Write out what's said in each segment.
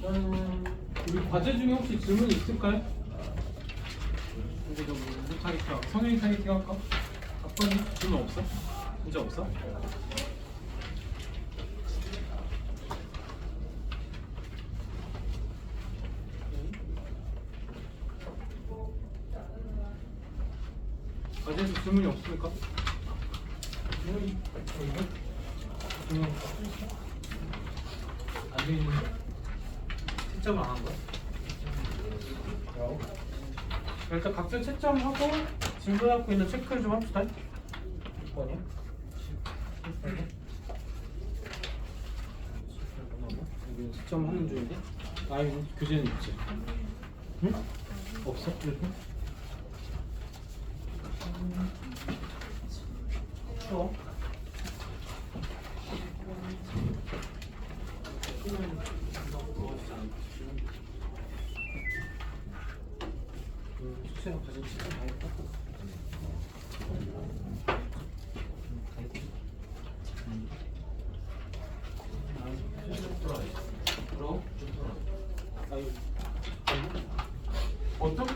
우리 과제 중에 혹시 질문이 있을까요? 이제 좀 못하니까 성인 타이팅 할까? 아빠는 질문 없어? 진짜 없어? 과제에서 질문이 없습니까? 안 되는데? 채점을 안 한 거야? 일단 각자 채점하고 질문 갖고 있는 체크를 좀 합시다. 몇 번이야? 18번. 채점하는 중인데? 아니 교재는 있지? 응? 없어? 이렇게? 어? 숙제가 가진 시간 다 했다. 그럼? 아유. 어떤?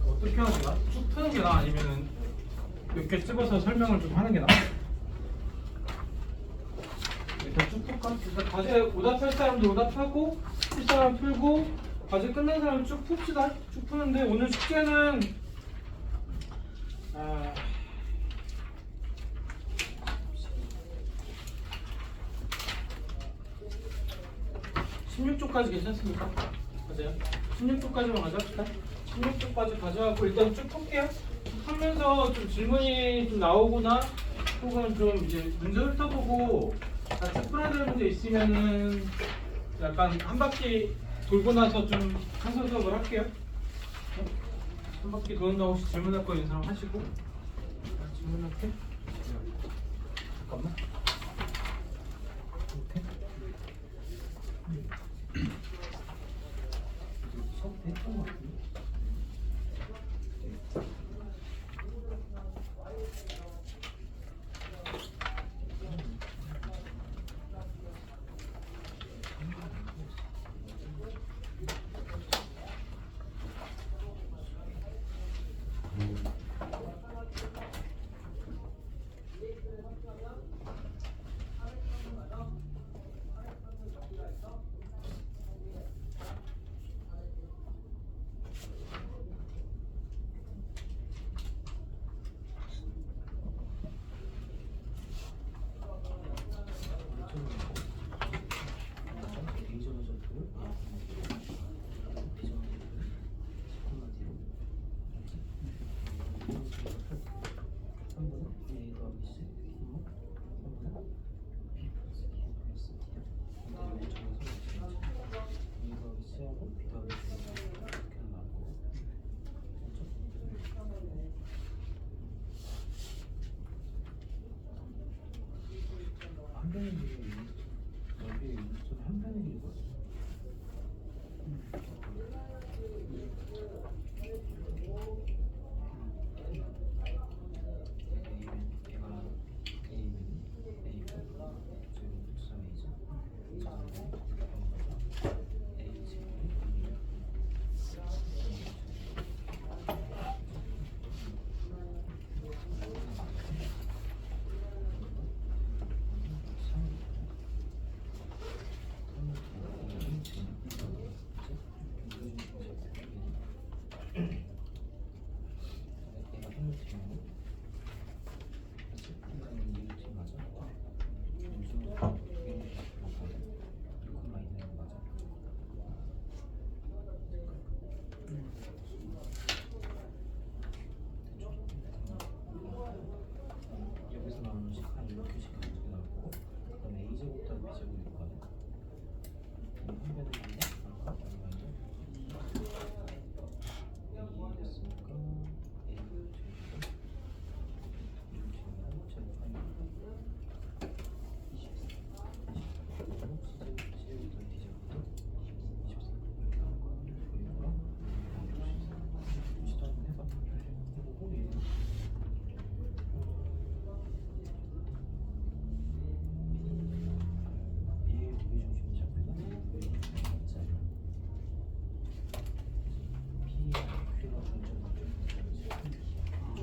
어떻게 하는 게 나아? 쭉 푸는 게 나아? 아니면은 몇 개 찍어서 설명을 좀 하는 게 나아? 일단 쭉 풀까? 일단 과제 오답할 사람도 오답하고 풀 사람 풀고 과제 끝난 사람 쭉 풉시다. 쭉 푸는데 오늘 숙제는 16쪽까지 괜찮습니까? 맞아요. 16쪽까지만 가져갑시다. 16쪽까지 가져가고 일단 쭉 풀게요. 쭉 풀면서 좀 질문이 좀 나오거나 혹은 좀 이제 문제 훑어보고 같이 풀어야 될 문제 있으면은 약간 한 바퀴 돌고 나서 좀 한선 수업을 할게요. 한 바퀴 도는다고 혹시 질문할 거 있는 사람 하시고 질문할게. 잠깐만. 이렇게. 수업 했던 것 같은데. 한 변의 길이 여기 인스턴 한 변의 길이가 있어. 여기서 나오는 식한 이렇게 식한 두개 나오고 그다음에 A제곱 더하기 B제곱이 있거든. 한 변의 길이 아까 얼마인데? 2 됐으니까 A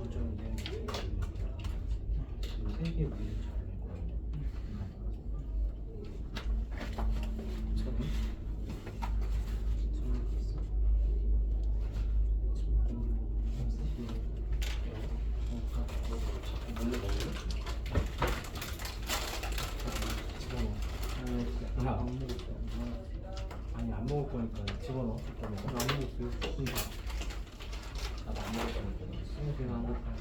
제곱 세개 위에 아니 안 먹을 거니까 집어넣어. 일단 안 먹었어요. 나도 안 먹을 거니까. 내가 안 먹을 거야.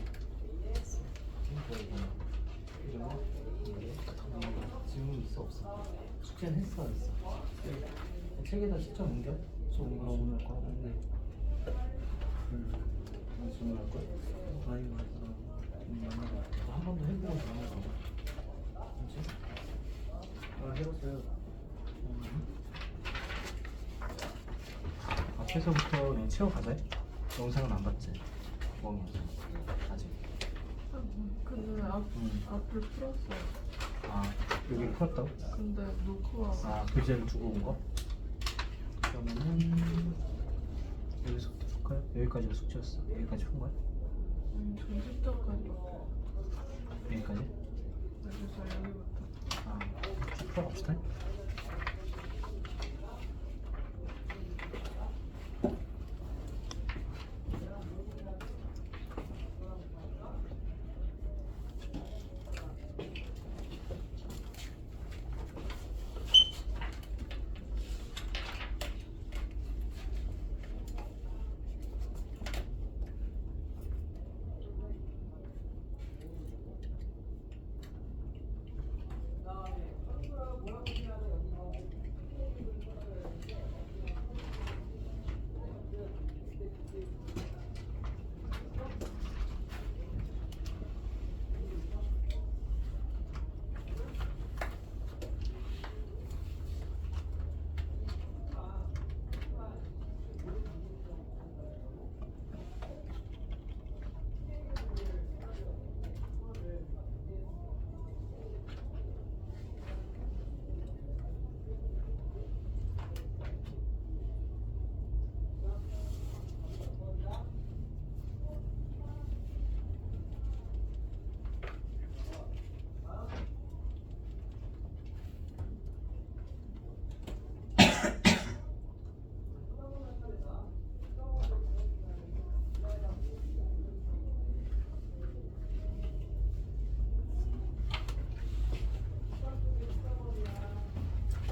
질문 있어 없어? 숙제는 했어 안 했어? 책에다 시점 옮겨? 오늘 할 거야? 네. 오늘 할 거야? 아니 한 번도 해보고 나온 거 그렇지? 해봤어요. 앞에서부터 그냥 채워가자. 영상은 안 봤지? 멍이 아직. 근데 앞을 풀었어. 아 여기 풀었다고? 근데 놓고 아 교재를 두고 온 거? 그러면은 여기서부터 풀까요? 여기까지가 숙제였어. 여기까지 푼 거야? 전집자까지 여기까지? 그래서 여기부터. 아 풀어봅시다.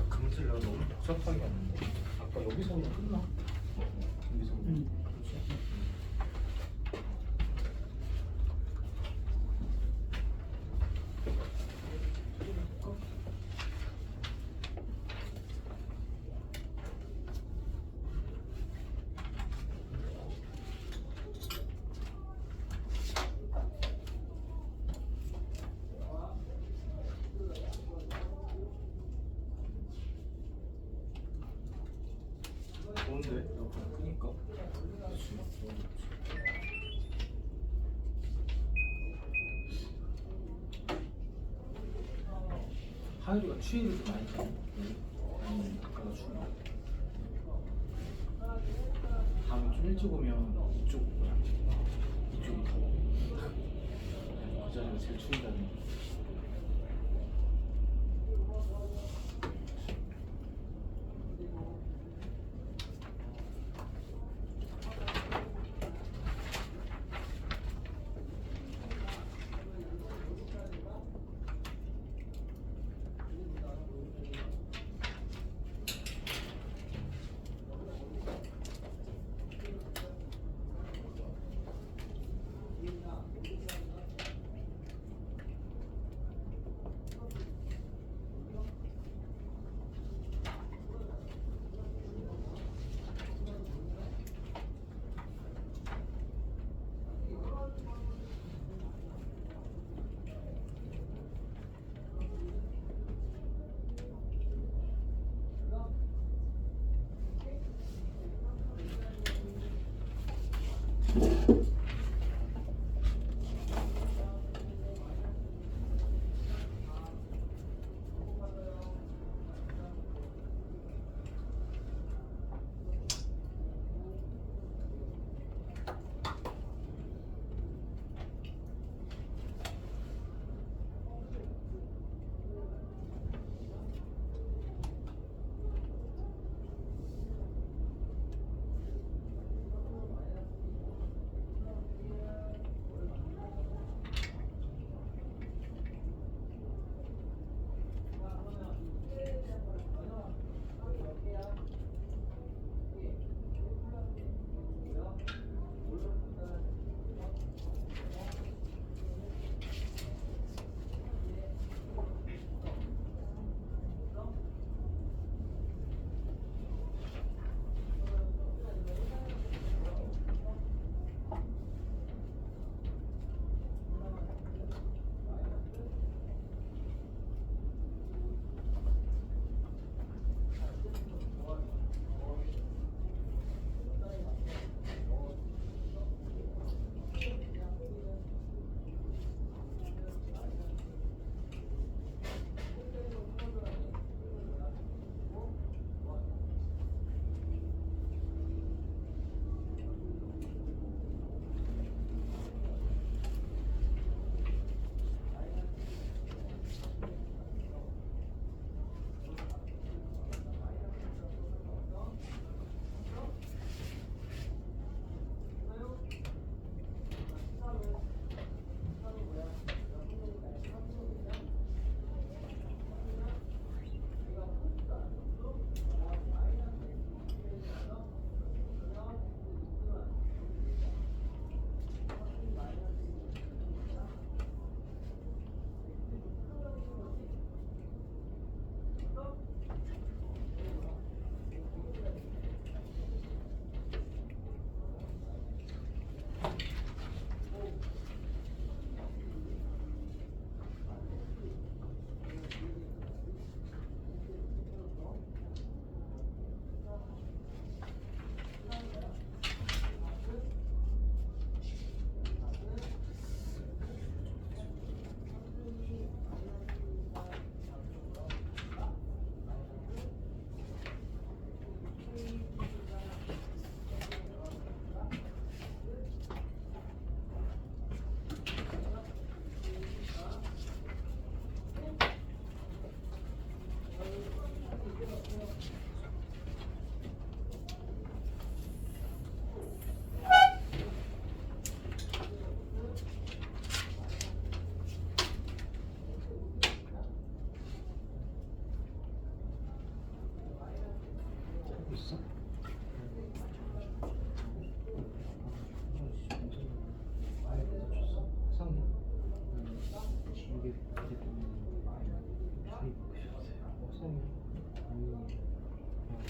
강제를 너무 복잡하게 하는데 아까 여기서 그냥 끝나? 여기서 그냥 그렇지? 네. 그니까. 하율이가 추위를 좀 많이 타네. 아니 아까가 추워. 다음에 좀 일찍 오면 이쪽 뭐야? 이쪽이 더워. 그 자리가 제일 추운다는.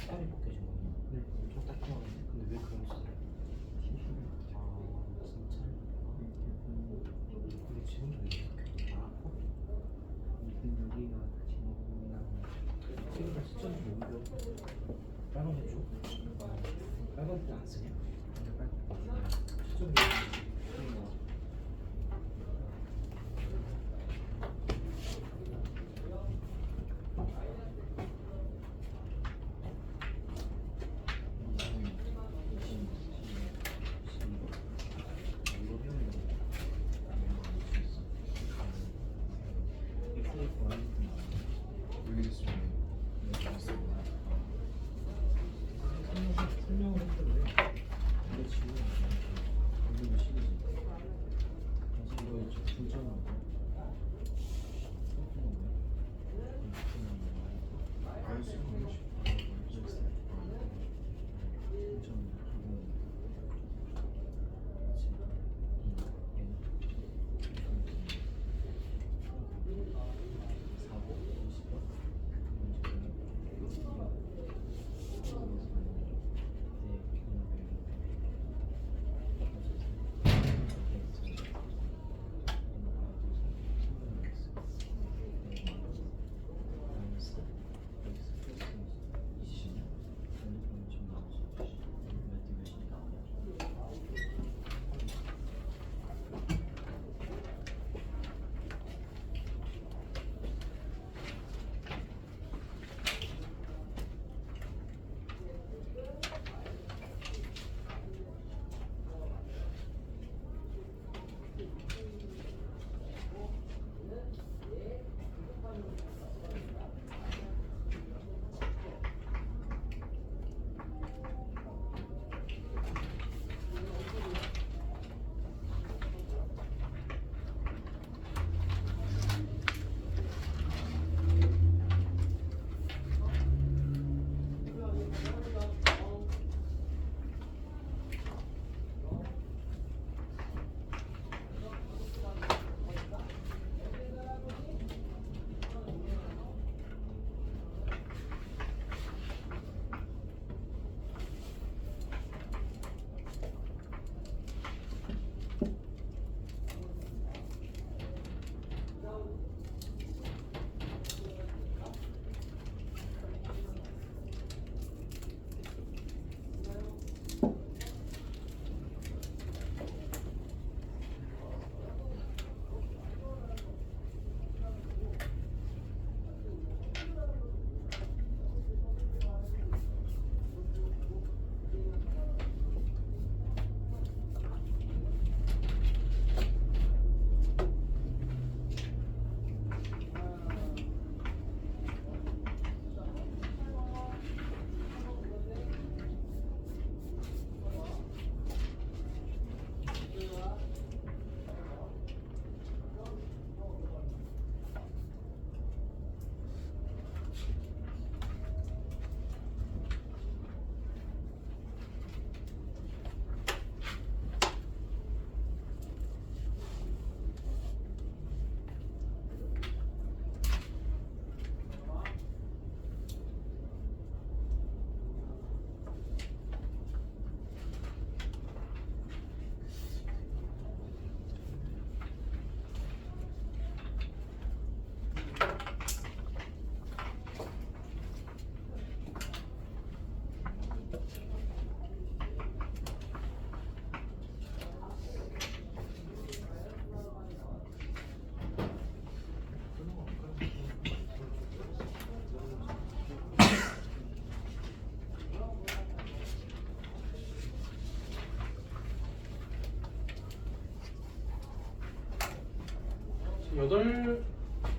살이 벗겨진 거예요? 네. 엄청 따끔하는데? 근데 왜 그런 짓을 해요? 아, 진짜? 근데 지금 왜 이렇게 아파? 여기가 지금 여기가 수전이 오히려 다른 거 줘? 빨간 펜 안 쓰냐? 설명을 했던데 근데 지금 이거 시리즈 다시 이거 중점으로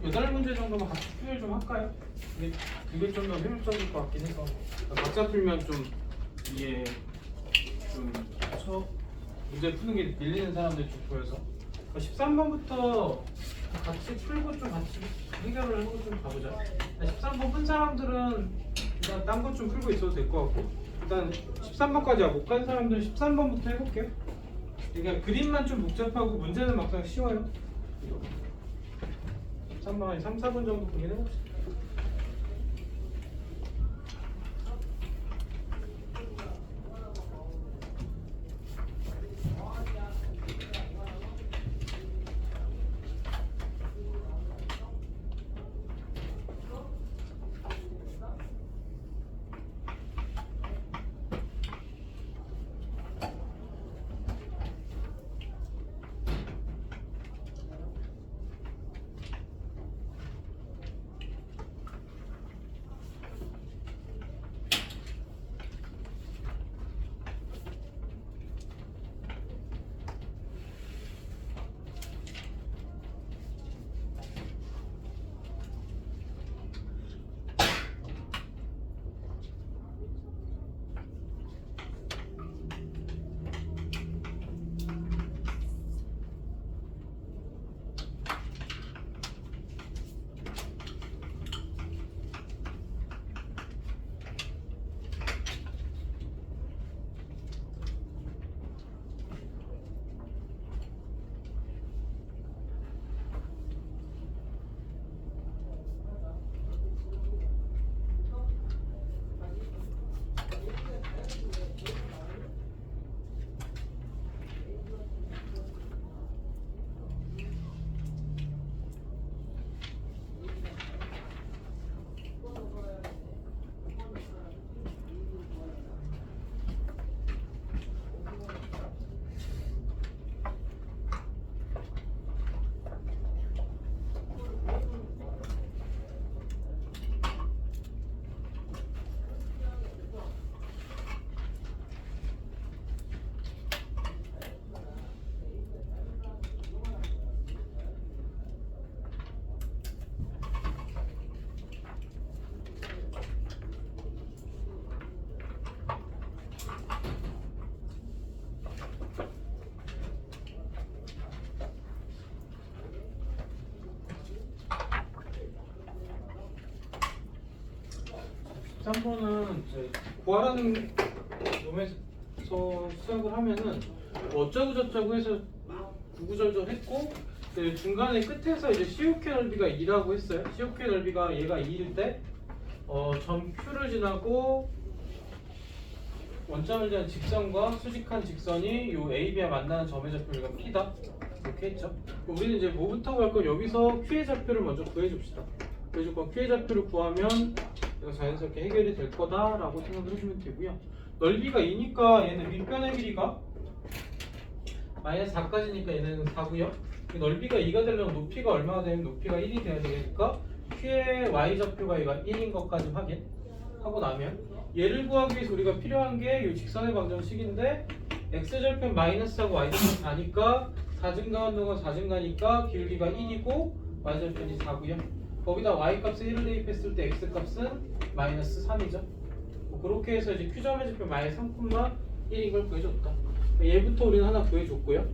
여덟 문제 정도만 같이 풀 좀 할까요? 그게 좀 더 효율적일 것 같긴 해서 각자 풀면 좀 이게 좀 문제 푸는 게 밀리는 사람들이 좀 보여서 13번부터 같이 풀고 좀 같이 해결을 하고 좀 가보자. 13번 푼 사람들은 일단 딴 것 좀 풀고 있어도 될 것 같고 일단 13번까지 못 간 사람들은 13번부터 해볼게요. 그러니까 그림만 좀 복잡하고 문제는 막상 쉬워요. 13번 한 3, 4분 정도 고민해봅시다. 13번은 이제 구하라는 놈에서 시작을 하면은 뭐 어쩌고 저쩌고 해서 구구절절 했고 그 중간에 끝에서 이제 COK 넓이가 2라고 했어요. COK 넓이가 얘가 2일 때 점 Q를 지나고 원점을 지난 직선과 수직한 직선이 요 A, B와 만나는 점의 좌표가 P다. 이렇게 했죠. 우리는 이제 뭐부터 구할 건 여기서 Q의 좌표를 먼저 구해줍시다. 그래서 Q의 좌표를 구하면 이거 자연스럽게 해결이 될 거다라고 생각을 해주면 되고요. 넓이가 2니까 얘는 밑변의 길이가 마이너스 4까지니까 얘는 4고요. 넓이가 2가 되려면 높이가 얼마가 되면 높이가 1이 돼야 되니까 Q의 Y좌표가 얘가 1인 것까지 확인하고 나면 얘를 구하기 위해서 우리가 필요한 게 이 직선의 방정식인데 X절편 마이너스하고 Y절편 4니까 4 증가한 동안 4 증가니까 기울기가 1이고 Y절편이 4고요. 거기다 Y값을 1을 대입했을 때 X값은 마이너스 3이죠. 그렇게 해서 이제 Q점의 좌표 마이너스 3,1인 걸 구해줬다. 얘부터 우리는 하나 구해줬고요.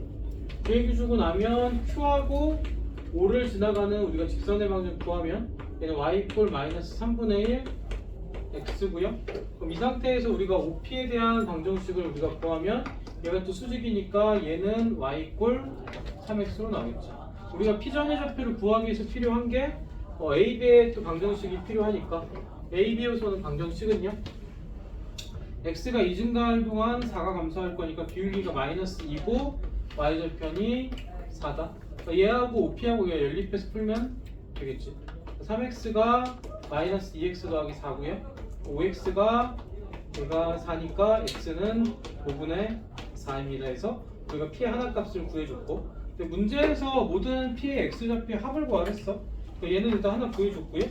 구해주고 나면 Q하고 5를 지나가는 우리가 직선의 방정 구하면 얘는 y 이퀄 마이너스 3분의 1 x고요. 그럼 이 상태에서 우리가 OP에 대한 방정식을 우리가 구하면 얘가 또 수직이니까 얘는 y 이퀄 3x로 나오겠죠. 우리가 P점의 좌표를 구하기 위해서 필요한 게 AB의 또 방정식이 필요하니까 AB 요소는 방정식은요. x가 2 증가할 동안 4가 감소할 거니까 기울기가 마이너스 2고 y절편이 4다. 얘하고 OP하고 얘가 연립해서 풀면 되겠지. 3x가 마이너스 2x 더하기 4고요. 5x가 얘가 4니까 x는 5분의 4입니다. 해서 우리가 p의 하나 값을 구해줬고 근데 문제에서 모든 p의 x좌표의 합을 구하랬어. 얘는 일단 하나 구해줬고요.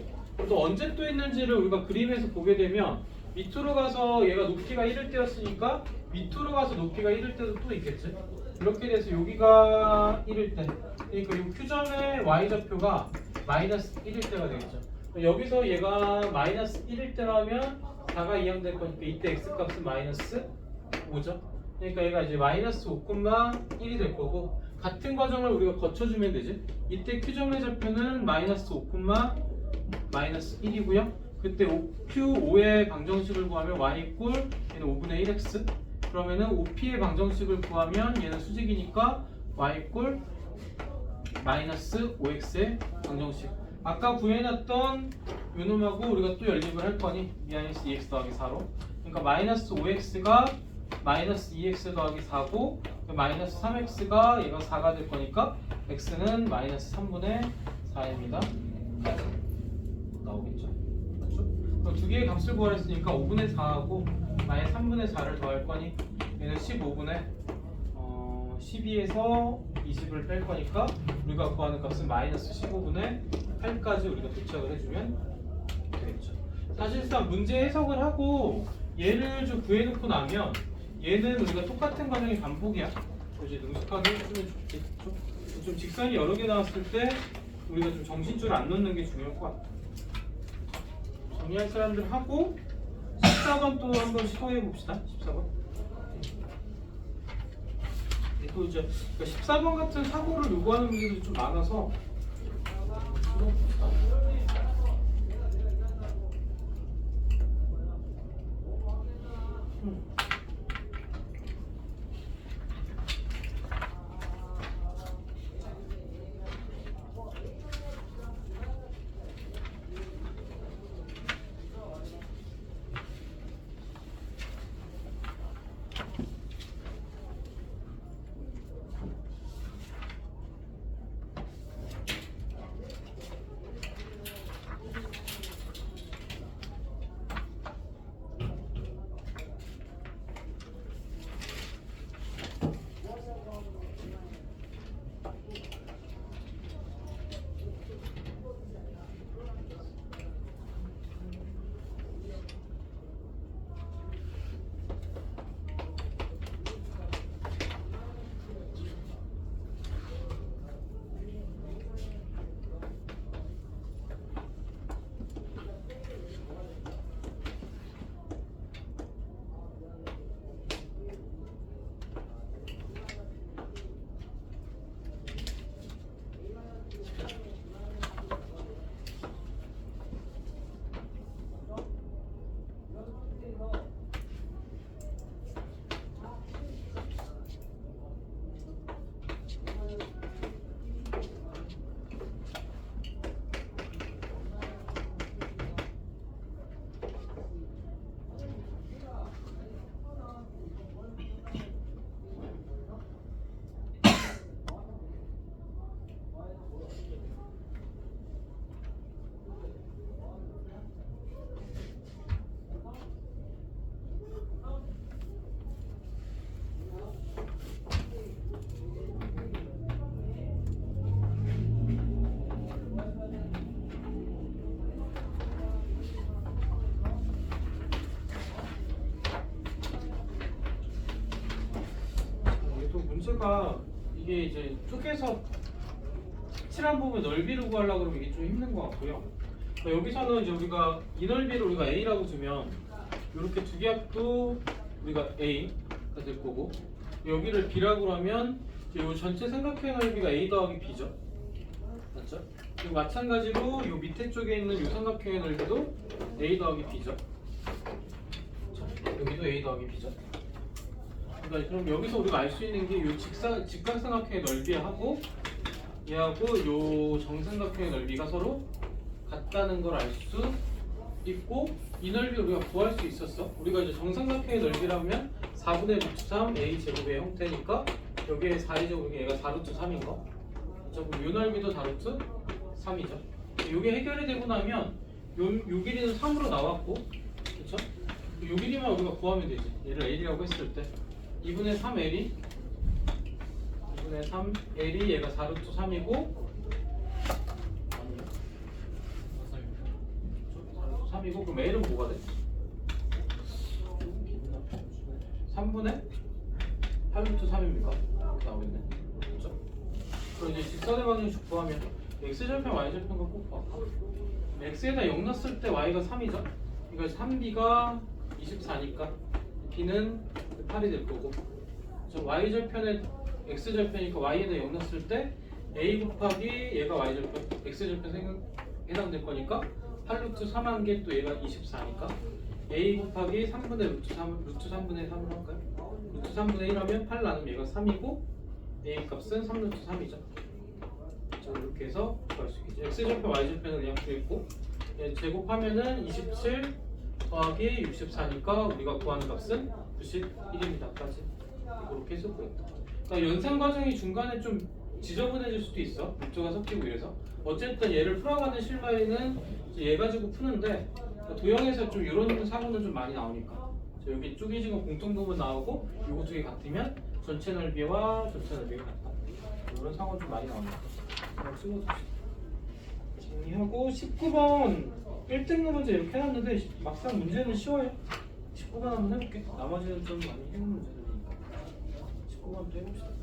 또 언제 또 있는지를 우리가 그림에서 보게 되면 밑으로 가서 얘가 높이가 1일 때였으니까 밑으로 가서 높이가 1일 때도 또 있겠지. 이렇게 돼서 여기가 1일 때 그러니까 이 Q점의 Y좌표가 마이너스 1일 때가 되겠죠. 여기서 얘가 마이너스 1일 때라면 4가 이항될 거니까 이때 X값은 마이너스 5죠. 그러니까 얘가 이제 마이너스 5,1이 될 거고 같은 과정을 우리가 거쳐주면 되지. 이때 Q점의 좌표는 마이너스 5, 마이너스 1이고요. 그때 Q5의 방정식을 구하면 y 이꼴 얘는 5분의 1x 그러면은 OP의 방정식을 구하면 얘는 수직이니까 y 이꼴 마이너스 5x의 방정식 아까 구해놨던 요놈하고 우리가 또 연립을 할 거니 마이너스 2x 더하기 4로 그러니까 마이너스 5x가 마이너스 2x 더하기 4고 마이너스 3x가 얘가 4가 될 거니까 x는 마이너스 3분의 4입니다. 나오겠죠? 그럼 두 개의 값을 구하랬으니까 5분의 4하고 마이너스 3분의 4를 더할 거니 얘는 15분의 12에서 20을 뺄 거니까 우리가 구하는 값은 마이너스 15분의 8까지 우리가 도착을 해주면 되겠죠. 사실상 문제 해석을 하고 얘를 좀 구해놓고 나면 얘는 우리가 똑같은 과정의 반복이야. 이제 능숙하게 해주면 좋겠죠. 좀 직선이 여러 개 나왔을 때 우리가 좀 정신줄 안 놓는 게 중요할 것 같아. 정리할 사람들 하고 14번 또 한번 시도해 봅시다. 14번. 또 이제 14번 같은 사고를 요구하는 문제들이 좀 많아서 문제가 이게 이제 쪼개서 칠한 부분 넓이를 구하려고 그러면 이게 좀 힘든 것 같고요. 그러니까 여기서는 이제 우리가 이 넓이를 우리가 A라고 두면 이렇게 두 개 합도 우리가 A가 될 거고, 여기를 B라고 하면 이 전체 삼각형의 넓이가 A 더하기 B죠. 맞죠? 그리고 마찬가지로 이 밑에 쪽에 있는 이 삼각형의 넓이도 A 더하기 B죠. 여기도 A 더하기 B죠. 그러니까 그럼 여기서 우리가 알 수 있는 게 이 직각삼각형의 넓이하고 얘하고 이 정삼각형의 넓이가 서로 같다는 걸 알 수 있고, 이 넓이 우리가 구할 수 있었어. 우리가 이제 정삼각형의 넓이라면 4분의 루트 3 a 제곱의 형태니까 여기에 4이죠. 얘가 4 루트 3인 거. 그렇죠? 그럼 이 넓이도 4 루트 3이죠. 이게 해결이 되고 나면 요 길이는 3으로 나왔고, 그렇죠? 요 길이만 우리가 구하면 되지. 얘를 L이라고 했을 때 2분의 3L이 2분의 3L이 얘가 4 루트 3이고 3이고, 그럼 L은 뭐가 돼? 3분의 8 루트 3입니까? 이렇게 나오겠네. 그렇죠? 그럼 이제 직선의 방정식 구하면 x절편 y절편과 꼭 봐. x에다 0 넣었을 때 y가 3이죠? 그러니까 3b가 24니까 b는 8이 될 거고, y절편에 x절편이니까 y에다 0 넣었을 때 a 곱하기 얘가 y절편, x절편 해당될 거니까 8 루트 3 한 개 또 얘가 24니까 a 곱하기 3분의 루트 3분의 3으로 할까요? 루트 3분의 1 하면 8 나누면 얘가 3이고 a 값은 3 루트 3이죠. 이렇게 해서 구할 수 있겠죠. x절편 y절편은 그냥 구했고, 제곱하면은 27 더하기 64니까 우리가 구하는 값은 91입니다까지 이렇게 해서 구했다. 그러니까 연산 과정이 중간에 좀 지저분해질 수도 있어. 목조가 섞이고 이래서. 어쨌든 얘를 풀어가는 실마리는 얘 가지고 푸는데, 도형에서 좀 이런 사고는 좀 많이 나오니까 여기 쪼개진 거 공통부분 나오고 이거 두 개 같으면 전체 넓이와 전체 넓이가 같다. 이런 사고 좀 많이 나오니까 그냥 찍어줍시다. 정리하고 19번 1등급 문제 이렇게 해놨는데 막상 문제는 쉬워요. 19번 한번 해볼게. 나머지는 좀 많이 해본 문제들이니까 19번도 해봅시다.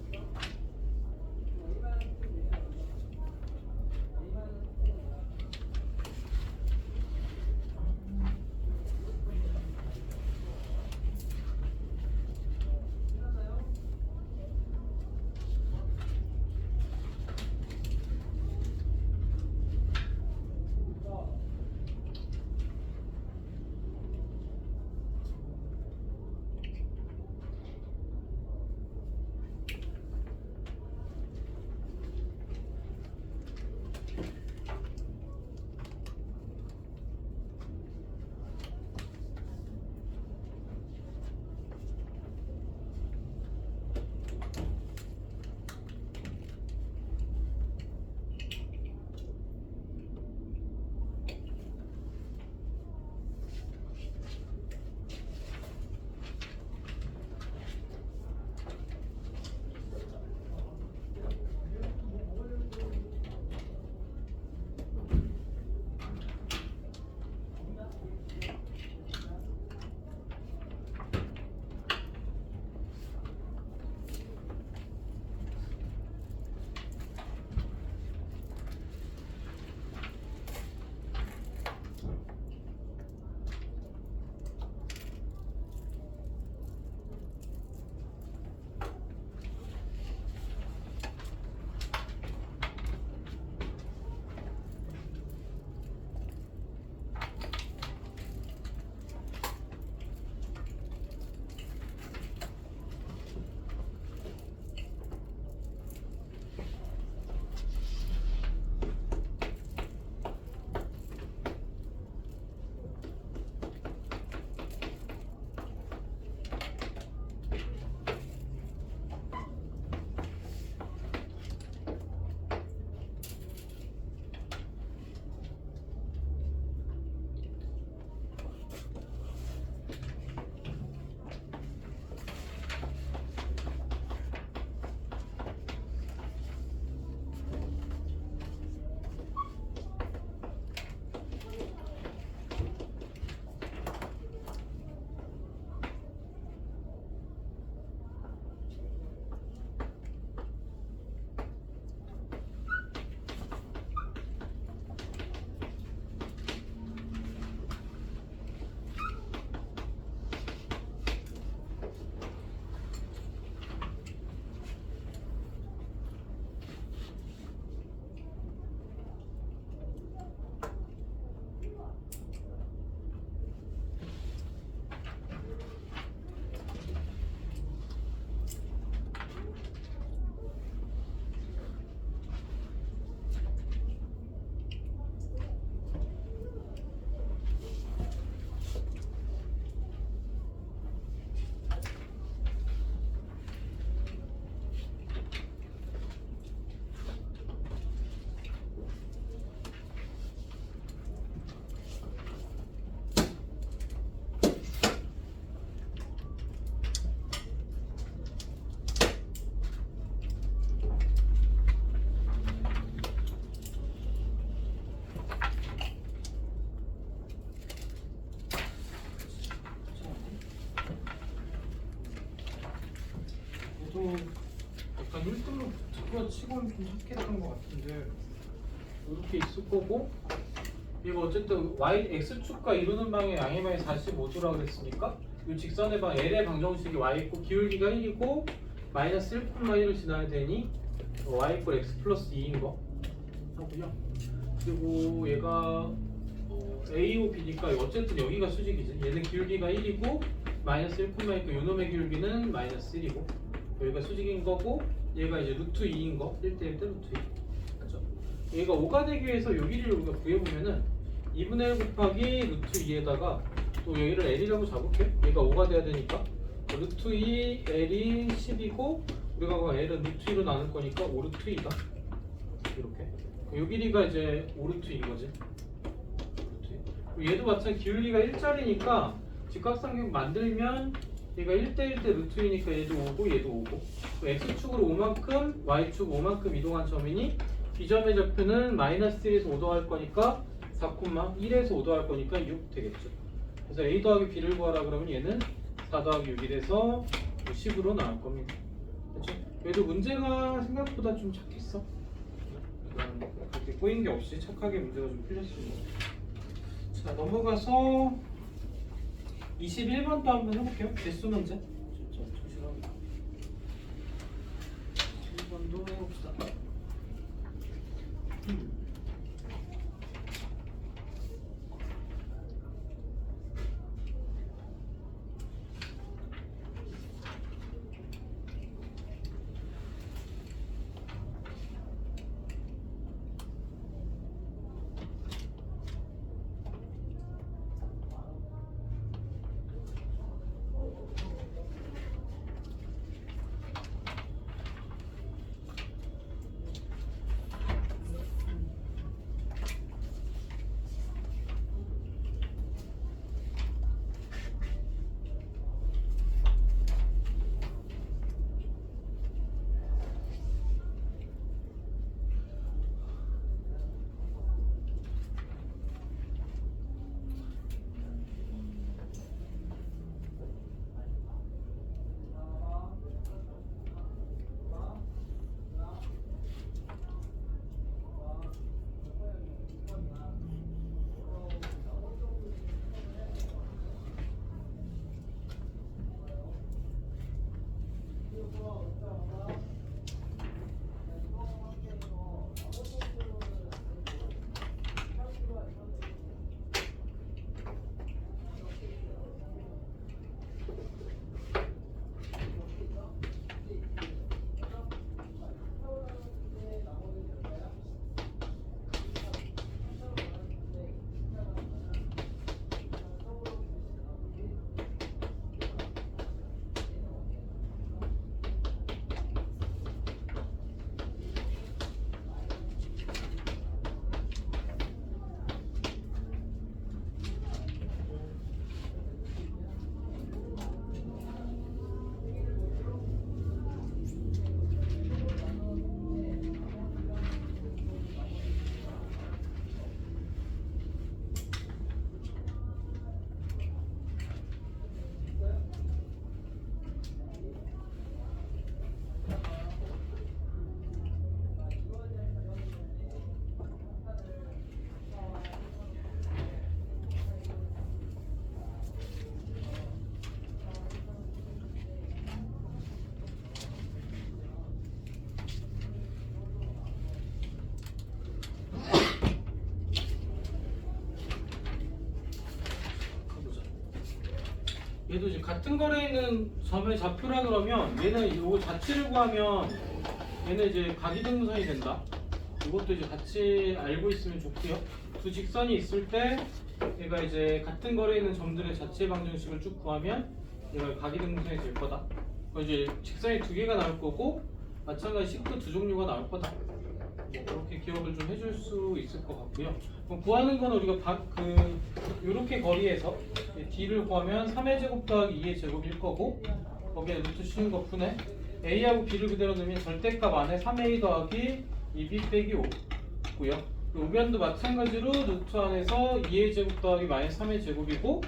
그거 치고는 좀 착했던 것 같은데 이렇게 있을 거고 얘가 어쨌든 y x축과 이루는 방의 양의 방이 45도라고 그랬으니까 이 직선의 방 L의 방정식이 y 있고 기울기가 1이고 마이너스 1,1을 지나야 되니 y 이퀄 x 플러스 2인 거 하고요. 그리고 얘가 A, O, B니까 어쨌든 여기가 수직이지. 얘는 기울기가 1이고 마이너스 1,2고 요놈의 기울기는 마이너스 1이고 여기가 수직인 거고 얘가 이제 루트 2인 거 1대1 대 루트 2 그죠? 얘가 5가 되기 위해서 요 길이를 우리가 구해보면은 2분의 1 곱하기 루트 2에다가 또 여기를 L이라고 잡을게. 얘가 5가 돼야 되니까 루트 2 L이 10이고 우리가 L은 루트 2로 나눌 거니까 5 루트 2다 이렇게 요 길이가 이제 5 루트 2인 거지. 얘도 마찬가지 기울기가 1짜리니까 직각삼각 만들면 얘가 1대1 대 루트 2니까 얘도 5고 얘도 5고 x축으로 5만큼 y축 5만큼 이동한 점이니 B점의 좌표는 마이너스 1에서 5도 할 거니까 4,1에서 5도 할 거니까 6 되겠죠. 그래서 A 더하기 B를 구하라 그러면 얘는 4 더하기 6이라서 10으로 나올 겁니다. 그렇죠? 얘도 문제가 생각보다 좀 착했어. 그렇게 꼬인 게 없이 착하게 문제가 좀 풀렸습니다. 자, 넘어가서 21번도 한번 해볼게요. 개수 문제. 좀 조심합니다. 21번도 해봅시다. 얘도 이제 같은 거래에 있는 점의 좌표라 그러면 얘는 이거 자체를 구하면 얘는 이제 각이등분선이 된다. 이것도 이제 같이 알고 있으면 좋고요. 두 직선이 있을 때 얘가 이제 같은 거래에 있는 점들의 자체 방정식을 쭉 구하면 얘가 각이등분선이 될 거다. 이제 직선이 두 개가 나올 거고 마찬가지 식도 두 종류가 나올 거다. 그렇게 기억을 좀 해줄 수 있을 것 같고요. 그럼 구하는 건 우리가 이렇게 거리에서 D를 구하면 3의 제곱 더하기 2의 제곱일 거고 거기에 루트 씌운 거 푸네. A하고 B를 그대로 넣으면 절대값 안에 3A 더하기 2B 빼기 5고요. 우변도 마찬가지로 루트 안에서 2의 제곱 더하기 마이너스 3의 제곱이고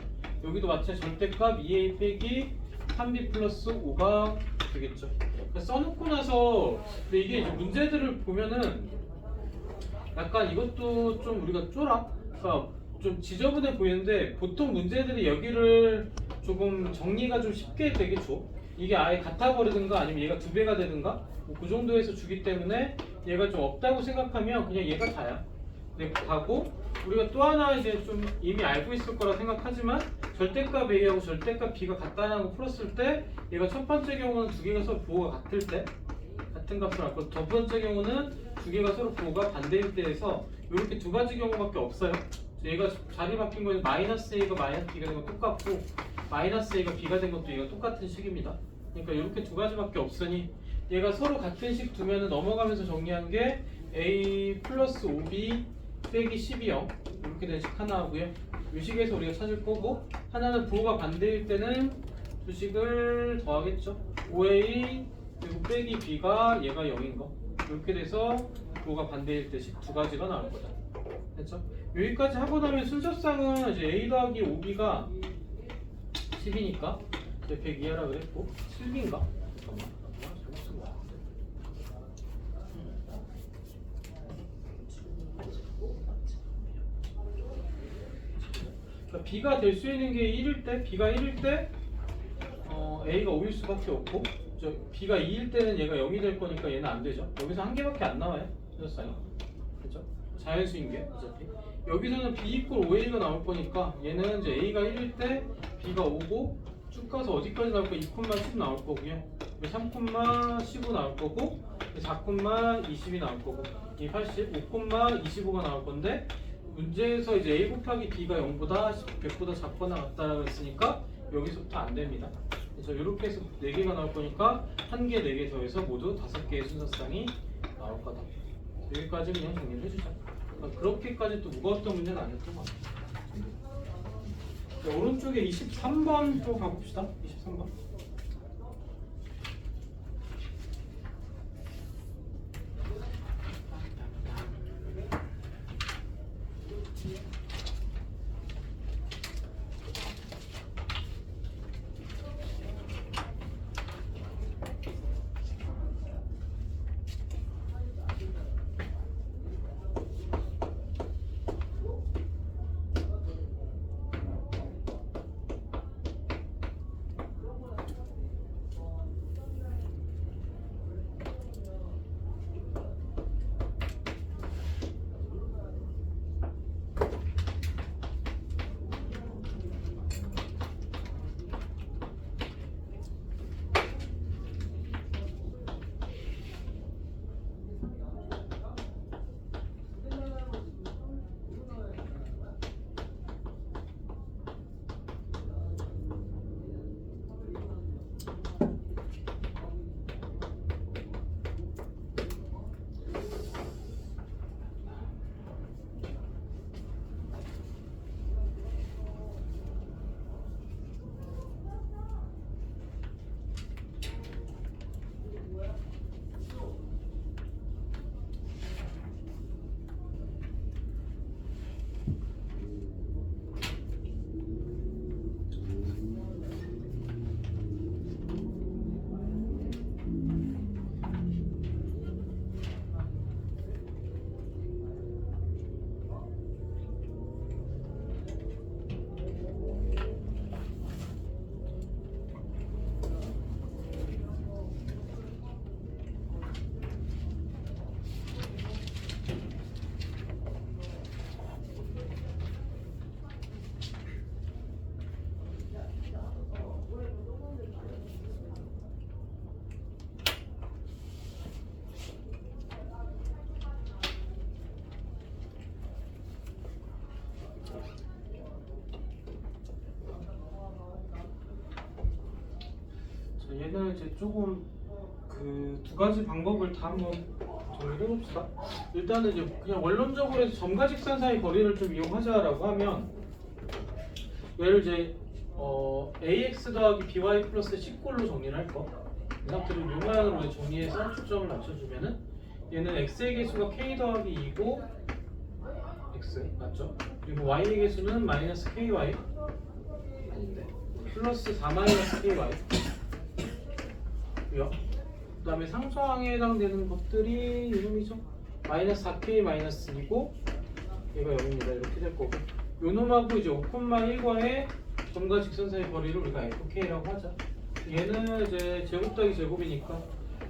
여기도 마찬가지 절대값 2A 빼기 3B 플러스 5가 되겠죠. 써놓고 나서 근데 이게 이제 문제들을 보면은 약간 이것도 좀 우리가 쫄아. 그러니까 좀 지저분해 보이는데 보통 문제들이 여기를 조금 정리가 좀 쉽게 되게 줘. 이게 아예 같아 버리든가 아니면 얘가 2배가 되든가 뭐 그 정도에서 주기 때문에 얘가 좀 없다고 생각하면 그냥 얘가 다야. 근데 가고 우리가 또 하나 이제 좀 이미 알고 있을 거라 생각하지만 절대값 A하고 절대값 B가 같다는 거 풀었을 때 얘가 첫 번째 경우는 두 개가 서로 부호가 같을 때 같은 값을 갖고 두 번째 경우는 두 개가 서로 부호가 반대일 때에서 이렇게 두 가지 경우밖에 없어요. 얘가 자리 바뀐 거는 마이너스 A가 마이너스 B가 된 건 똑같고 마이너스 A가 B가 된 것도 얘가 똑같은 식입니다. 그러니까 이렇게 두 가지밖에 없으니 얘가 서로 같은 식 두면은 넘어가면서 정리한 게 A 플러스 5B 빼기 12요 이렇게 된 식 하나 하고요. 이 식에서 우리가 찾을 거고 하나는 부호가 반대일 때는 두 식을 더하겠죠. 5A 그리고 빼기 B가 얘가 0인 거 이렇게 돼서 부호가 반대일 때 식 두 가지가 나올 거죠. 됐죠? 여기까지 하고 나면 순서상은 이제 A 더하기 5B가 10이니까 이제 102하라 그랬고 7B인가? 잠깐만 잘못 쓴 거 같은데. 그러니까 B가 될 수 있는 게 1일 때, B가 1일 때 A가 5일 수밖에 없고 B가 2일 때는 얘가 0이 될 거니까 얘는 안 되죠. 여기서 한 개밖에 안 나와요. 순서상이. 그렇죠? 자연수인 게 어차피. 여기서는 B 이퀄 5A가 나올 거니까 얘는 이제 A가 1일 때 B가 5고 쭉 가서 어디까지 나올 거 2,10 나올 거고요. 3,15 나올 거고 4,20이 나올 거고 이 80, 5,25가 나올 건데 문제에서 이제 A 곱하기 B가 0보다 100보다 작거나 같다라고 했으니까 여기서부터 안 됩니다. 그래서 이렇게 해서 4개가 나올 거니까 1개, 4개 더해서 모두 5개의 순서상이 나올 거다. 여기까지 그냥 정리를 해주자. 그러니까 그렇게까지 또 무거웠던 문제는 아니었던 것 같아요. 자, 오른쪽에 23번 또 가봅시다. 23번. 얘는 이제 조금 그 두 가지 방법을 다 한번 정리해 봅시다. 일단은 이제 그냥 원론적으로 해서 점과 직선 사이 거리를 좀 이용하자라고 하면 얘를 이제 ax 더하기 by 플러스 C꼴로 정리를 할 거. 이 상태로 요 모양으로 정리해서 초점을 맞춰주면은 얘는 x의 개수가 k 더하기 2고 x 맞죠? 그리고 y의 개수는 마이너스 ky 아닌데 플러스 4 마이너스 ky 고요. 그 다음에 상수항에 해당되는 것들이 이놈이죠. 마이너스 4k 마이너스 2고 얘가 0입니다. 이렇게 될 거고 요 놈하고 이제 5,1과의 점과 직선 사이 거리를 우리가 FK라고 하자. 얘는 이제 제곱 더하기 제곱이니까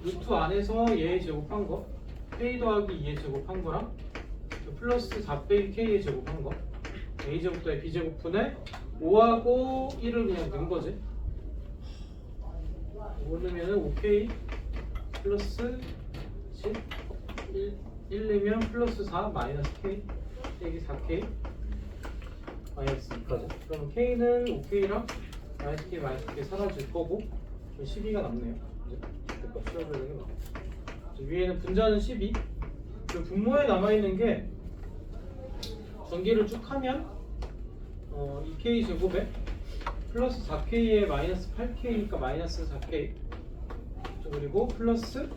루트 안에서 얘의 제곱한 거 k 더하기 2의 제곱한 거랑 플러스 4 빼기 k의 제곱한 거 a 제곱 더하기 b 제곱분에 5하고 1을 그냥 넣은 거지. 5 넣으면 5k 플러스 10 1 넣으면 플러스 4 마이너스 k 빼기 4k 마이너스 2까지. 그러면 k는 5k랑 마이너스 k 마이너스 k 사라질 거고 12가 남네요. 이제 그값 치워줘야 되는 거. 위에는 분자는 12. 그리고 분모에 남아있는 게 전개를 쭉 하면 2k 제곱에 플러스 4k에 마이너스 8k니까 마이너스 4k 그리고 플러스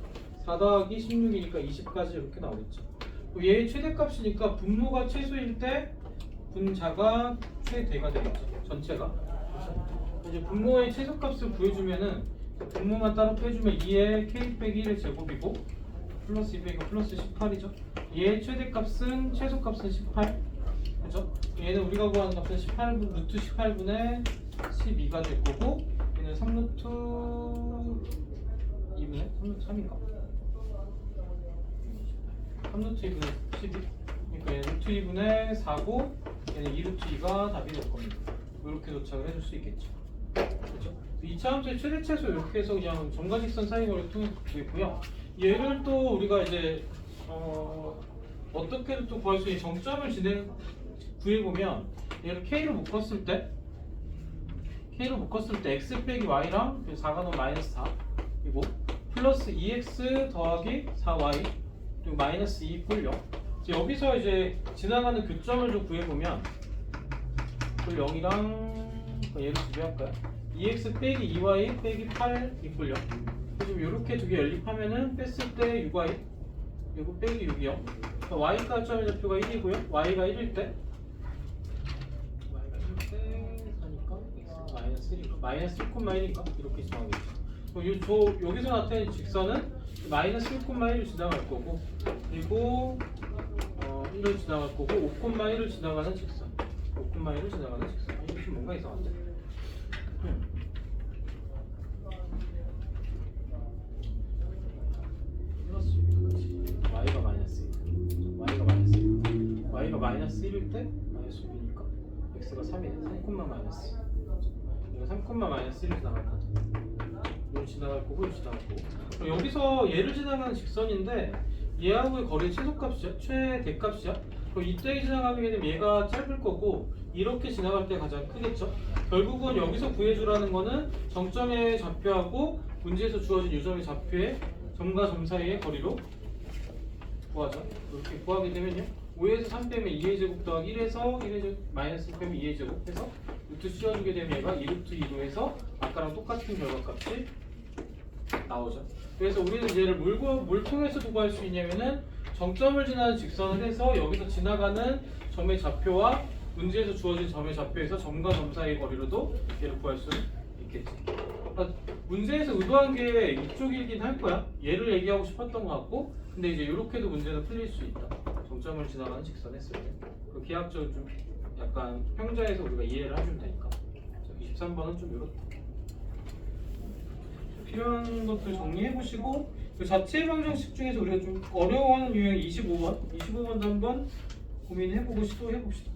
4 더하기 16이니까 20까지 이렇게 나오겠죠. 얘의 최대값이니까 분모가 최소일 때 분자가 최대가 되겠죠. 전체가. 그래서 이제 분모의 최소값을 구해주면은 분모만 따로 빼주면 2의 k 빼기 1의 제곱이고 플러스 2 빼기 플러스 18이죠. 얘의 최대값은 최소값은 18. 그죠? 얘는 우리가 구하는 값은 18분 루트 18분의 12가 될 거고 얘는 3루트 2분의 3루트 3인가? 3루트 2분의 12. 그러니까 얘는 루트 2분의 4고 얘는 2루트 2가 답이 될 겁니다. 이렇게 도착을 해줄 수 있겠죠. 그죠? 2차 함수의 최대 최소 이렇게 해서 그냥 점과 직선 사이 거리를 통해서 구했고요. 얘를 또 우리가 이제 어떻게든 또 구할 수 있는 정점을 구해보면 얘를 k로 묶었을 때 x 빼기 y랑 4가 넣으면 마이너스 4 그리고 플러스 2x 더하기 4y 그리고 마이너스 2 뿔 0. 여기서 이제 지나가는 교점을 좀 구해보면 뿔 0이랑 얘를 두 개 할까요? 2x 빼기 2y 빼기 8 이뿔 0. 지금 이렇게 두 개 연립하면은 뺐을 때 6y 그리고 빼기 6이 0. 그러니까 y가 점의 좌표가 1이고요. y가 1일 때 사니까 x가 마이너스 1이니까 마이너스 1,1이니까 이렇게 지나가겠죠. 여기서 나타낸 직선은 마이너스 1,1을 지나갈 거고 그리고 1을 지나갈 거고 5,1을 지나가는 직선 5,1을 지나가는 직선. 이렇게 뭔가 이상한데? y가 마이너스 1 y가 마이너스 1일 때 마이너스 6이니까 x가 3이네 3, 마이너스 이거 3, 마이너스 1을 지나갈 거고 이걸 지나갈 거고 이걸 지나갈 거고 여기서 얘를 지나가는 직선인데 얘하고의 거리의 최소값이죠 최대값이죠. 이때 지나가게 되면 얘가 짧을 거고 이렇게 지나갈 때 가장 크겠죠. 결국은 여기서 구해주라는 거는 정점의 좌표하고 문제에서 주어진 유점의 좌표의 점과 점 사이의 거리로 구하죠. 이렇게 구하게 되면요 5에서 3 빼면 2의 제곱 더하기 1에서 1의 제곱 마이너스 1 빼면 2의 제곱 해서 루트 씌워주게 되면 얘가 2루트 2로 해서 아까랑 똑같은 결과값이 나오죠. 그래서 우리는 얘를 뭘 통해서도 구할 수 있냐면은 정점을 지나는 직선을 해서 여기서 지나가는 점의 좌표와 문제에서 주어진 점의 좌표에서 점과 점 사이의 거리로도 얘를 구할 수 있겠지. 그러니까 문제에서 의도한 게 이쪽이긴 할 거야. 얘를 얘기하고 싶었던 것 같고 근데 이제 이렇게도 문제는 풀릴 수 있다. 정점을 지나가는 직선 했을 때. 그 기하학적으로 좀 약간 평자에서 우리가 이해를 해주면 되니까. 23번은 좀 이렇다. 필요한 것들 정리해 보시고 그 자체 방정식 중에서 우리가 좀 어려워하는 유형이 25번도 한번 고민해 보고 시도해 봅시다.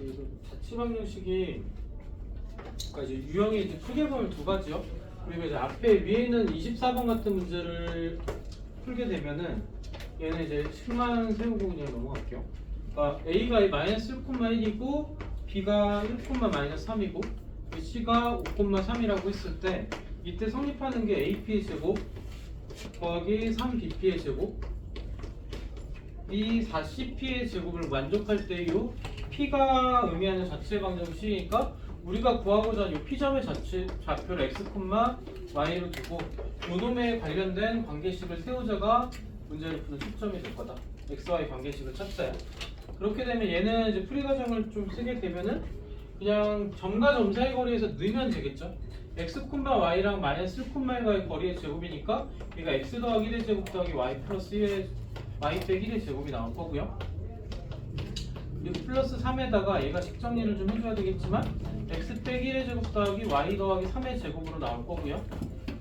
이거 자취 방정식이 그러니까 이제 유형이 이제 크게 보면 두 가지요. 그리고 이제 앞에 위에 있는 24번 같은 문제를 풀게 되면은 얘는 이제 식만 세우고 그냥 넘어갈게요. 그러니까 A가 마이너스 1,1이고 B가 1,-3이고 C가 5,3이라고 했을 때 이때 성립하는 게 AP의 제곱 더하기 3BP의 제곱 이 4CP의 제곱을 만족할 때 이 P가 의미하는 자체 방정식이니까 우리가 구하고자 하는 이 P점의 좌표를 x, y로 두고 요놈에 관련된 관계식을 세우자가 문제를 푸는 초점이 될 거다. x, y 관계식을 찾자야. 그렇게 되면 얘는 이제 풀이 과정을 좀 쓰게 되면은 그냥 점과 점 사이 거리에서 넣으면 되겠죠. x, y랑 마이너스 1,1과의 거리의 제곱이니까 얘가 x 더하기 1의 제곱 더하기 y 플러스 1의 y 빼기 1의 제곱이 나올 거고요. 그리고 플러스 3에다가 얘가 식정리를 좀 해줘야 되겠지만 x 빼기 1의 제곱 더하기 y 더하기 3의 제곱으로 나올 거고요.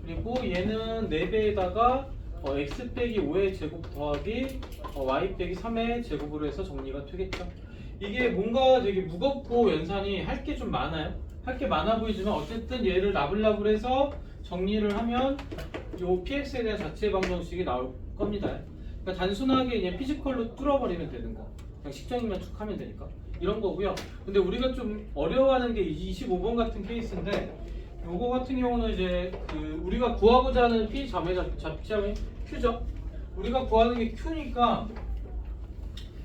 그리고 얘는 4배에다가 x 빼기 5의 제곱 더하기 y 빼기 3의 제곱으로 해서 정리가 되겠죠. 이게 뭔가 되게 무겁고 연산이 할 게 좀 많아요. 할 게 많아 보이지만 어쨌든 얘를 나불나불해서 정리를 하면 요 px에 대한 자체 방정식이 나올 겁니다. 그러니까 단순하게 그냥 피지컬로 뚫어버리면 되는 거. 그냥 식정리만 쭉 하면 되니까 이런 거고요. 근데 우리가 좀 어려워하는 게 25번 같은 케이스인데 요거 같은 경우는 이제 그 우리가 구하고자 하는 P 점의 잡지함이 Q죠. 우리가 구하는 게 Q니까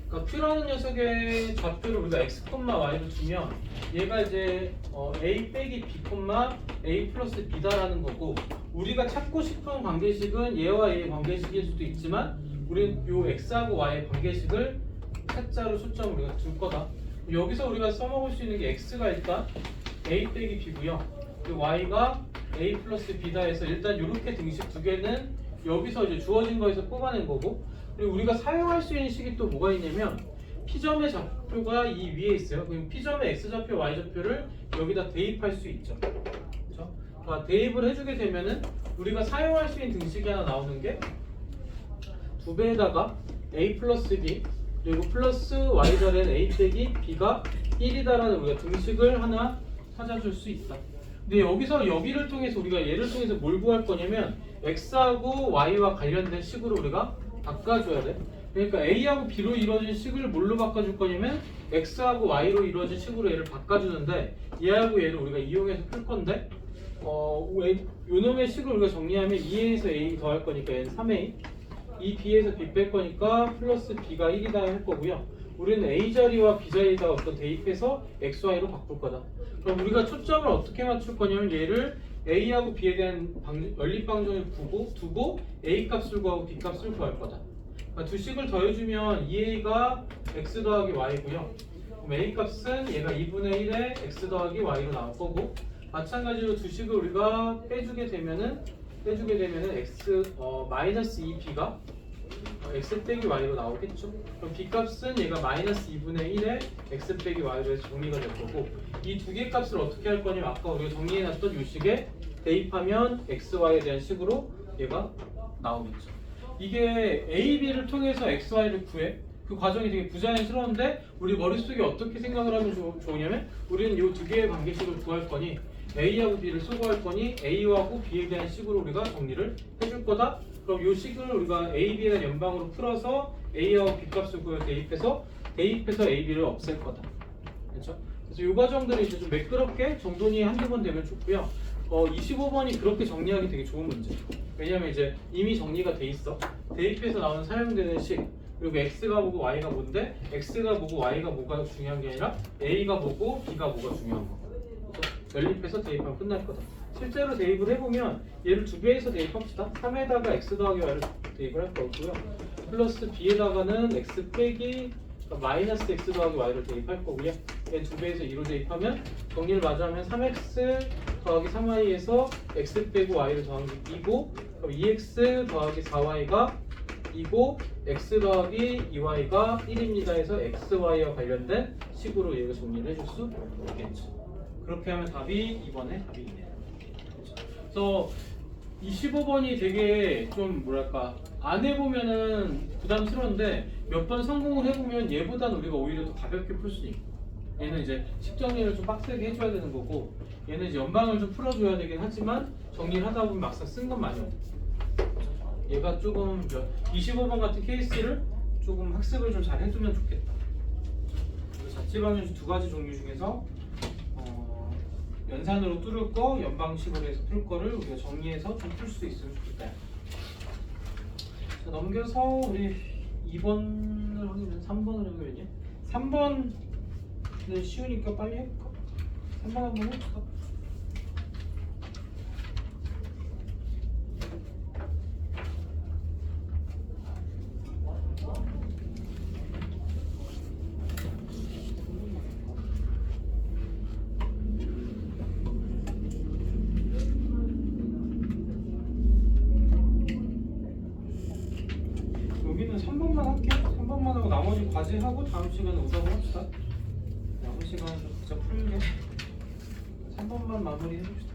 그러니까 Q라는 녀석의 좌표를 우리가 x, y로 주면 얘가 이제 a 빼기 b, a 플러스 b다라는 거고 우리가 찾고 싶은 관계식은 얘와 얘의 관계식일 수도 있지만 우리는 요 x하고 y의 관계식을 찾자로 초점을 우리가 둘 거다. 여기서 우리가 써먹을 수 있는 게 x가 일단 a 빼기 b고요. 그리고 y가 a 플러스 b다 해서 일단 이렇게 등식 두 개는 여기서 이제 주어진 거에서 뽑아낸 거고 그리고 우리가 사용할 수 있는 식이 또 뭐가 있냐면 P점의 좌표가 이 위에 있어요. 그럼 P점의 X좌표, Y좌표를 여기다 대입할 수 있죠. 그렇죠? 그러니까 대입을 해주게 되면은 우리가 사용할 수 있는 등식이 하나 나오는 게 2배에다가 A 플러스 B 그리고 플러스 Y절엔 A 빼기 B가 1이다라는 우리가 등식을 하나 찾아줄 수 있다. 근데 여기서 여기를 통해서 우리가 얘를 통해서 뭘 구할 거냐면 X하고 Y와 관련된 식으로 우리가 바꿔줘야 돼. 그러니까 A하고 B로 이루어진 식을 뭘로 바꿔줄 거냐면 X하고 Y로 이루어진 식으로 얘를 바꿔주는데 얘하고 얘를 우리가 이용해서 풀 건데 요놈의 식을 우리가 정리하면 2a에서 a 더할 거니까 얘는 3a 이 b에서 b 뺄 거니까 플러스 b가 1이다 할 거고요. 우리는 a 자리와 b 자리에다 어떤 대입해서 x, y로 바꿀 거다. 그럼 우리가 초점을 어떻게 맞출 거냐면 얘를 a하고 b에 대한 연립방정을 두고 a 값을 구하고 b 값을 구할 거다. 그러니까 두 식을 더해주면 2a가 x 더하기 y고요. 그럼 a 값은 얘가 2분의 1의 x 더하기 y로 나올 거고 마찬가지로 두 식을 우리가 빼주게 되면은 x 마이너스 2b가 x 빼기 y로 나오겠죠. 그럼 b 값은 얘가 마이너스 2분의 1의 x 빼기 y로 해서 정리가 될 거고 이 두 개 값을 어떻게 할 거냐면 아까 우리가 정리해놨던 이 식에 대입하면 x, y에 대한 식으로 얘가 나오겠죠. 이게 a, b를 통해서 x, y를 구해. 그 과정이 되게 부자연스러운데 우리 머릿속에 어떻게 생각을 하면 좋으냐면 우리는 이 두 개의 관계식을 구할 거니 a하고 b를 소거할 거니 a하고 b에 대한 식으로 우리가 정리를 해줄 거다. 그럼 이 식을 우리가 a, b에 대한 연방으로 풀어서 a하고 b 값을 구해서 대입해서 a, b를 없앨 거다. 그렇죠? 그래서 이 과정들이 이제 좀 매끄럽게 정돈이 한두 번 되면 좋고요. 25번이 그렇게 정리하기 되게 좋은 문제. 왜냐면 이제 이미 정리가 돼 있어. 대입해서 나오는 사용되는 식 그리고 x가 뭐고 y가 뭔데 x가 뭐고 y가 뭐가 중요한 게 아니라 a가 뭐고 b가 뭐가 중요한 거. 연립해서 대입하면 끝날 거다. 실제로 대입을 해보면 얘를 2배에서 대입합시다. 3에다가 x 더하기 y를 대입을 할 거고요. 플러스 b에다가는 x 빼기 마이너스 x 더하기 y를 대입할 거고요. 얘 2배에서 2로 대입하면 정리를 마저 하면 3x 더하기 3y에서 x 빼고 y를 더한 게 2고 그럼 2x 더하기 4y가 2고 x 더하기 2y가 1입니다 해서 x, y와 관련된 식으로 얘가 정리를 해줄 수 있겠죠. 그렇게 하면 답이 2번에 답이 있네요. 그래서 25번이 되게 좀 뭐랄까 안 해보면은 부담스러운데 몇 번 성공을 해보면 얘보다는 우리가 오히려 더 가볍게 풀 수 있고 얘는 이제 식 정리를 좀 빡세게 해줘야 되는 거고 얘는 이제 연방을 좀 풀어줘야 되긴 하지만 정리를 하다 보면 막상 쓴 건 많이 없고 얘가 조금 25번 같은 케이스를 조금 학습을 좀 잘 해두면 좋겠다. 그래서 자취방정식 두 가지 종류 중에서 연산으로 뚫을 거, 연방식으로 해서 풀 거를 우리가 정리해서 좀 풀 수 있으면 좋겠다. 자, 넘겨서 우리 2번을 확인해 3번을 확인해 3번은 쉬우니까 빨리 해볼까? 3번 한번 해볼까? 여기는 3번만 할게요. 3번만 하고 나머지 과제하고 다음 시간에 오자고 합시다. 남은 시간은 좀 진짜 풀게. 3번만 마무리 해봅시다.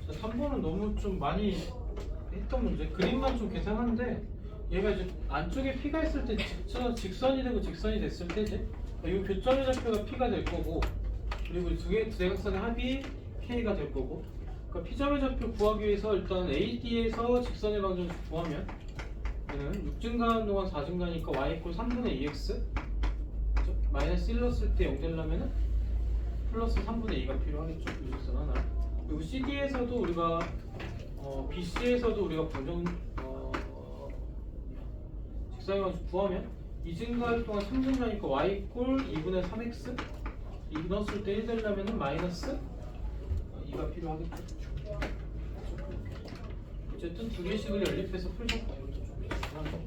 자, 3번은 너무 좀 많이 했던 문제. 그림만 좀 계산한데 얘가 이제 안쪽에 P가 있을 때 직선이 되고 직선이 됐을 때 이제 이 교점의 좌표가 P가 될 거고 그리고 두 개의 대각선의 합이 K가 될 거고 그러니까 P점의 좌표 구하기 위해서 일단 AD에서 직선의 방정식 구하면 얘는 6증가하는 동안 4증가니까 y = 3분의 2x 그죠? 마이너스 1 넣었을 때 0 되려면은 플러스 3분의 2가 필요하겠죠. 유직선 하나. 그리고 CD에서도 우리가 BC에서도 우리가 직선의 방정식 구하면 2증가할 동안 3증가니까 y = 2분의 3x 2 넣었을 때 1 되려면은 마이너스 2가 필요하겠죠. 어쨌든 두 개씩을 연립해서 풀겠다. 이것도 좀 비슷한 거.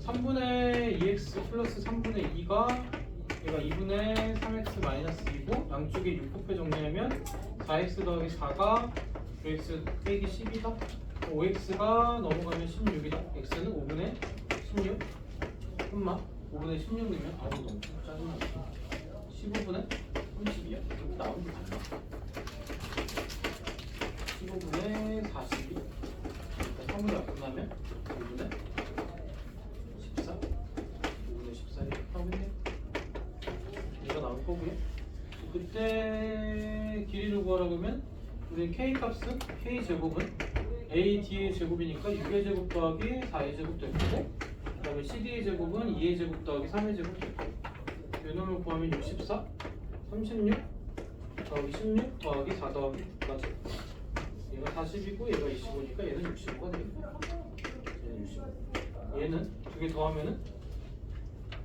3분의 2x 플러스 3분의 2가 얘가 2분의 3x 마이너스 2고 양쪽에 6 곱해 정리하면 4x 더하기 4가 6x 빼기 10이다. 5x가 넘어가면 16이다. x는 5분의 16. 엄마 5분의 16 넣으면 아우 너무 짜증나. 15분의 32야. 이렇게 나오는 게 맞나? 15분의 42. 3분의 끝나면 5분의 14. 5분의 14 이렇게 하면 돼. 얘가 나올 거고요. 그때 길이를 구하라고 하면 우리 k 값은 k 제곱은 a d의 제곱이니까 6의 제곱 더하기 4의 제곱 될 거고 그다음에 cd의 제곱은 2의 제곱 더하기 3의 제곱 될 거고 요놈을 구하면 64, 36 더하기 16 더하기 4 더하기 9까지 얘가 40이고 얘가 25니까 얘는 65가 되겠네요. 얘는 65. 얘는 두 개 더하면은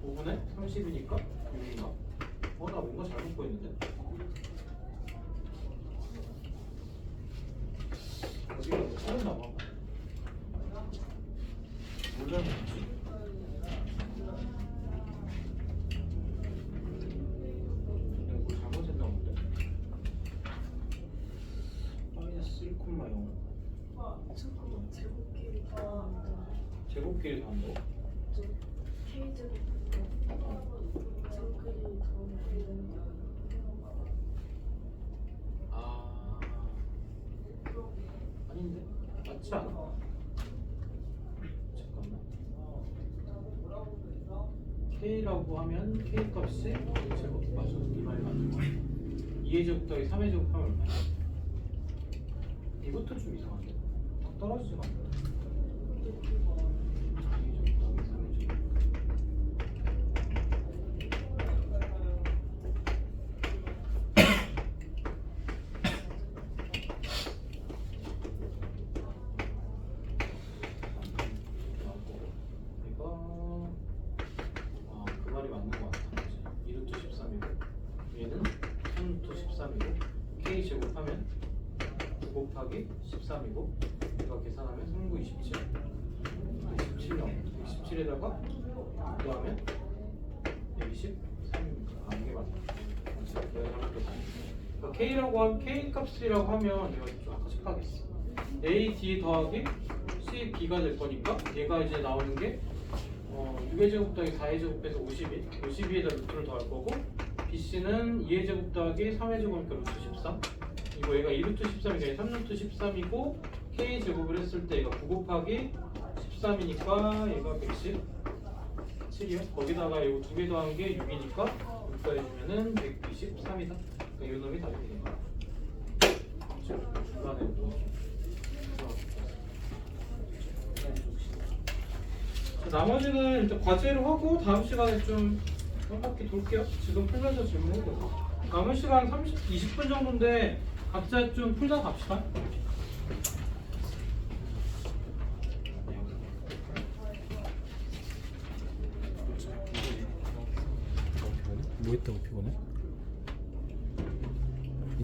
5분의 30이니까 6인가? 나 뭔가 잘못 보였는데? 어디가 뭐 틀렸나 봐. 뭘 잘못했지? 내가 뭘 잘못했나 본데? 마이너스 1,0 제곱끼리 더한다고? K제곱 제곱끼리 더하면 아 아닌데? 맞지 않아? 잠깐만 K라고 하면 K 값이 제곱 맞아 이 말이 맞는 거야 2의 제곱 더하기 3의 제곱 하면 얼마야? 이것도 좀 이상한데? 딱 떨어지지가 않네 2의 제곱 더하기 3의 제곱 이거 그 말이 맞는 것 같아. 2루트 13이고 얘는 3루트 13이고 k 제곱하면 9 곱하기 13이고 이거 계산하면 3, 9, 27 27 나오고 27에다가 더하면 123입니다. 아 이게 맞다. 내가 잘못했다. k라고 하면 k 값이라고 하면 내가 좀 아까 착각했어. a d 더하기 c b가 될 거니까 얘가 이제 나오는 게 6의 제곱 더하기 4의 제곱에서 52 52에다 루트를 더할 거고 BC는 2의 제곱 더하기 3의 제곱이니까 루트 13 이거 얘가 2루트 13이니까 3루트 13이고 K 제곱을 했을 때 얘가 9 곱하기 13이니까 얘가 117이요 거기다가 이거 2개 더한 게 6이니까 6 더해주면은 123이다 그러니까 이 놈이 답이 되는 거야 중간에 또 나머지는 일단 과제로 하고 다음 시간에 좀 한 바퀴 돌게요. 지금 풀면서 질문해도 남은 시간 20분 정도인데 각자 좀 풀다 갑시다. 뭐 했다고 피곤해?